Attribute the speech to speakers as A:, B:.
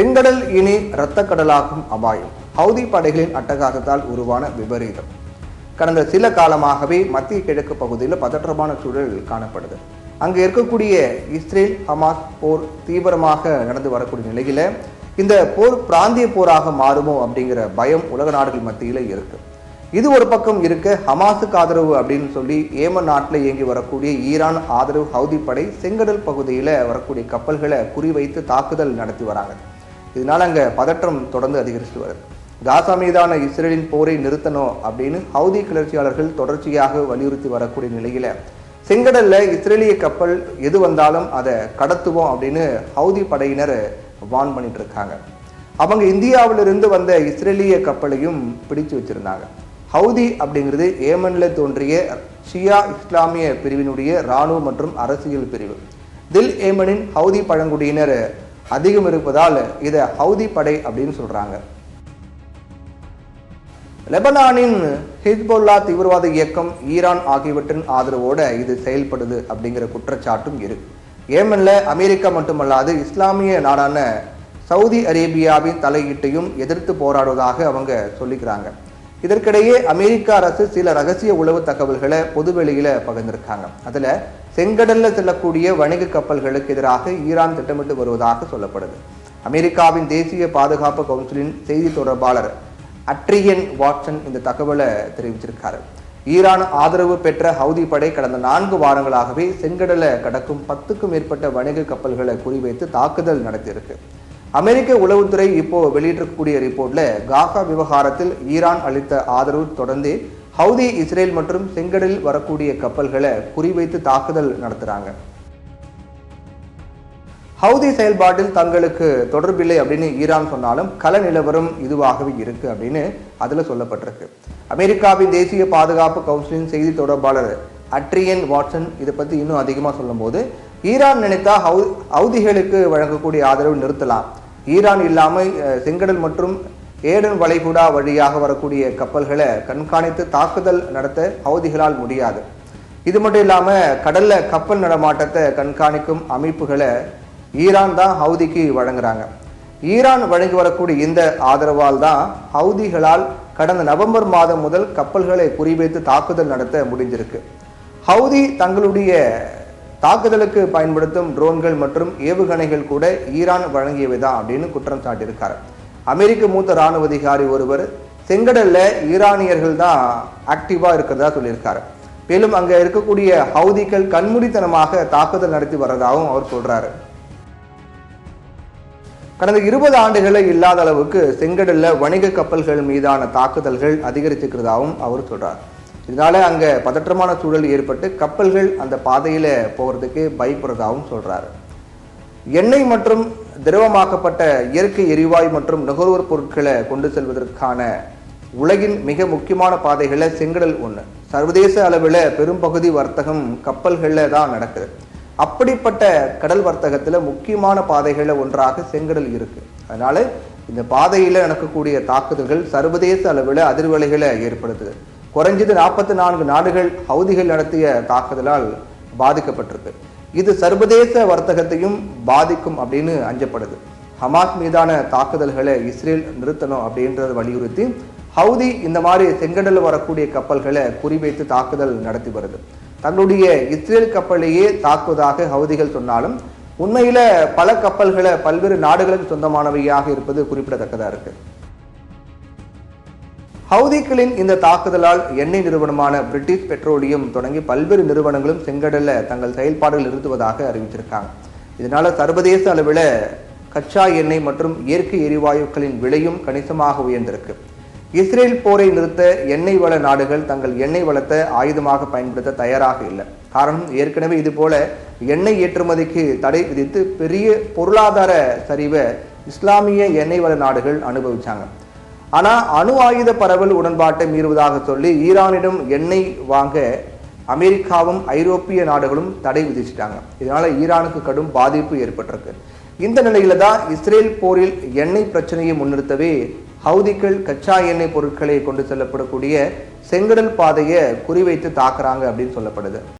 A: செங்கடல் இனி இரத்த கடலாகும் அபாயம். ஹவுதி படைகளின் அட்டகாசத்தால் உருவான விபரீதம். கடந்த சில காலமாகவே மத்திய கிழக்கு பகுதியில் பதற்றமான சூழல் காணப்படுது. அங்கே இருக்கக்கூடிய இஸ்ரேல் ஹமாஸ் போர் தீவிரமாக நடந்து வரக்கூடிய நிலையில இந்த போர் பிராந்திய போராக மாறுமோ அப்படிங்கிற பயம் உலக நாடுகள் மத்தியில இருக்கு. இது ஒரு பக்கம் இருக்க, ஹமாஸுக்கு ஆதரவு அப்படின்னு சொல்லி ஏமன் நாட்டில் இயங்கி வரக்கூடிய ஈரான் ஆதரவு ஹவுதி படை செங்கடல் பகுதியில் வரக்கூடிய கப்பல்களை குறிவைத்து தாக்குதல் நடத்தி வராங்க. இதனால அங்கே பதற்றம் தொடர்ந்து அதிகரித்து வருது. காசா மீதான இஸ்ரேலின் போரை நிறுத்தணும் அப்படின்னு ஹவுதி கிளர்ச்சியாளர்கள் தொடர்ச்சியாக வலியுறுத்தி வரக்கூடிய நிலையில செங்கடல்ல இஸ்ரேலிய கப்பல் எது வந்தாலும் அதை கடத்துவோம் அப்படின்னு ஹவுதி படையினர் வான் பண்ணிட்டு இருக்காங்க. அவங்க இந்தியாவிலிருந்து வந்த இஸ்ரேலிய கப்பலையும் பிடிச்சு வச்சிருந்தாங்க. ஹவுதி அப்படிங்கிறது ஏமன்ல தோன்றிய ஷியா இஸ்லாமிய பிரிவினுடைய இராணுவ மற்றும் அரசியல் பிரிவு. தில் ஏமனின் ஹவுதி பழங்குடியினர் அதிகம் இருப்பதால் இதை ஹவுதி படை அப்படின்னு சொல்றாங்க. லெபனானின் ஹிஸ்புல்லா தீவிரவாத இயக்கம், ஈரான் ஆகியவற்றின் ஆதரவோட இது செயல்படுது அப்படிங்கிற குற்றச்சாட்டும் இருக்கு. ஏமன்ல அமெரிக்கா மட்டுமல்லாது இஸ்லாமிய நாடான சவுதி அரேபியாவின் தலையீட்டையும் எதிர்த்து போராடுவதாக அவங்க சொல்லிக்கிறாங்க. இதற்கிடையே அமெரிக்க அரசு சில ரகசிய உளவு தகவல்களை பொதுவெளியில பகிர்ந்திருக்காங்க. அதுல செங்கடல்ல செல்லக்கூடிய வணிக கப்பல்களுக்கு எதிராக ஈரான் திட்டமிட்டு வருவதாக சொல்லப்படுது. அமெரிக்காவின் தேசிய பாதுகாப்பு கவுன்சிலின் செய்தி தொடர்பாளர் அட்ரியன் வாட்சன் இந்த தகவலை தெரிவிச்சிருக்காரு. ஈரான் ஆதரவு பெற்ற ஹவுதி படை கடந்த 4 வாரங்களாகவே செங்கடலை கடக்கும் 10க்கும் மேற்பட்ட வணிக கப்பல்களை குறிவைத்து தாக்குதல் நடத்தியிருக்கு. அமெரிக்க உளவுத்துறை இப்போ வெளியிட்டிருக்கக்கூடிய ரிப்போர்ட்ல காசா விவகாரத்தில் ஈரான் அளித்த ஆதரவு தொடர்ந்து ஹவுதி இஸ்ரேல் மற்றும் செங்கடலில் வரக்கூடிய கப்பல்களை குறிவைத்து தாக்குதல் நடத்துறாங்க. ஹவுதி செயல்பாட்டில் தங்களுக்கு தொடர்பில்லை அப்படின்னு ஈரான் சொன்னாலும் கள நிலவரம் இதுவாகவே இருக்கு அப்படின்னு அதுல சொல்லப்பட்டிருக்கு. அமெரிக்காவின் தேசிய பாதுகாப்பு கவுன்சிலின் செய்தி தொடர்பாளர் அட்ரியன் வாட்சன் இதை பத்தி இன்னும் அதிகமா சொல்லும் போது, ஈரான் நினைத்தா ஹவுதிகளுக்கு வழங்கக்கூடிய ஆதரவு நிறுத்தலாம். ஈரான் இல்லாமல் செங்கடல் மற்றும் ஏடன் வளைகுடா வழியாக வரக்கூடிய கப்பல்களை கண்காணித்து தாக்குதல் நடத்த ஹவுதிகளால் முடியாது. இது மட்டும் இல்லாம கடல்ல கப்பல் நடமாட்டத்தை கண்காணிக்கும் அமைப்புகளை ஈரான் தான் ஹவுதிக்கு வழங்குறாங்க. ஈரான் வழங்கி வரக்கூடிய இந்த ஆதரவால் தான் ஹவுதிகளால் கடந்த நவம்பர் மாதம் முதல் கப்பல்களை குறிவைத்து தாக்குதல் நடத்த முடிஞ்சிருக்கு. ஹவுதி தங்களுடைய தாக்குதலுக்கு பயன்படுத்தும் ட்ரோன்கள் மற்றும் ஏவுகணைகள் கூட ஈரான் வழங்கியவைதான் அப்படின்னு குற்றம் சாட்டியிருக்காரு. அமெரிக்க மூத்த இராணுவ அதிகாரி ஒருவர் செங்கடல்ல ஈரானியர்கள் தான் ஆக்டிவா இருக்கிறதா சொல்லியிருக்காரு. மேலும் அங்க இருக்கக்கூடிய ஹவுதிகள் கண்மூடித்தனமாக தாக்குதல் நடத்தி வர்றதாகவும் அவர் சொல்றாரு. கடந்த 20 ஆண்டுகளை இல்லாத அளவுக்கு செங்கடல்ல வணிக கப்பல்கள் மீதான தாக்குதல்கள் அதிகரிச்சிருக்கிறதாகவும் அவர் சொல்றார். இதனால அங்க பதற்றமான சூழல் ஏற்பட்டு கப்பல்கள் அந்த பாதையில போகிறதுக்கு பயப்படுறதாகவும் சொல்றாரு. எண்ணெய் மற்றும் திரவமாக்கப்பட்ட இயற்கை எரிவாயு மற்றும் நுகர்வோர் பொருட்களை கொண்டு செல்வதற்கான உலகின் மிக முக்கியமான பாதைகளை செங்கடல் ஒன்று. சர்வதேச அளவில் பெரும்பகுதி வர்த்தகம் கப்பல்கள்ல தான் நடக்குது. அப்படிப்பட்ட கடல் வர்த்தகத்துல முக்கியமான பாதைகளை ஒன்றாக செங்கடல் இருக்கு. அதனால இந்த பாதையில நடக்கக்கூடிய தாக்குதல்கள் சர்வதேச அளவில் அதிர்வலைகளை ஏற்படுத்துது. குறைஞ்சது 44 நாடுகள் ஹவுதிகள் நடத்திய தாக்குதலால் பாதிக்கப்பட்டிருக்கு. இது சர்வதேச வர்த்தகத்தையும் பாதிக்கும் அப்படின்னு அஞ்சப்படுது. ஹமாஸ் மீதான தாக்குதல்களை இஸ்ரேல் நிறுத்தணும் அப்படின்றத வலியுறுத்தி ஹவுதி இந்த மாதிரி செங்கடலில் வரக்கூடிய கப்பல்களை குறிவைத்து தாக்குதல் நடத்தி வருது. தங்களுடைய இஸ்ரேல் கப்பலையே தாக்குவதாக ஹவுதிகள் சொன்னாலும் உண்மையில பல கப்பல்களை பல்வேறு நாடுகளுக்கு சொந்தமானவையாக இருப்பது குறிப்பிடத்தக்கதா இருக்கு. ஹவுதிகளின் இந்த தாக்குதலால் எண்ணெய் நிறுவனமான பிரிட்டிஷ் பெட்ரோலியம் தொடங்கி பல்வேறு நிறுவனங்களும் செங்கடல்ல தங்கள் செயல்பாடுகள் நிறுத்துவதாக அறிவிச்சிருக்காங்க. இதனால சர்வதேச அளவில் கச்சா எண்ணெய் மற்றும் இயற்கை எரிவாயுக்களின் விலையும் கணிசமாக உயர்ந்திருக்கு. இஸ்ரேல் போரை நிறுத்த எண்ணெய் வள நாடுகள் தங்கள் எண்ணெய் வளத்தை ஆயுதமாக பயன்படுத்த தயாராக இல்லை. காரணம், ஏற்கனவே இது போல எண்ணெய் ஏற்றுமதிக்கு தடை விதித்து பெரிய பொருளாதார சரிவை இஸ்லாமிய எண்ணெய் வள நாடுகள் அனுபவிச்சாங்க. ஆனா அணு ஆயுத பரவல் உடன்பாட்டை மீறுவதாக சொல்லி ஈரானிடம் எண்ணெய் வாங்க அமெரிக்காவும் ஐரோப்பிய நாடுகளும் தடை விதிச்சிட்டாங்க. இதனால ஈரானுக்கு கடும் பாதிப்பு ஏற்பட்டிருக்கு. இந்த நிலையில தான் இஸ்ரேல் போரில் எண்ணெய் பிரச்சனையை முன்னிறுத்தவே ஹவுதிகள் கச்சா எண்ணெய் பொருட்களை கொண்டு செல்லப்படக்கூடிய செங்கடல் பாதையை குறிவைத்து தாக்குறாங்க அப்படின்னு சொல்லப்படுது.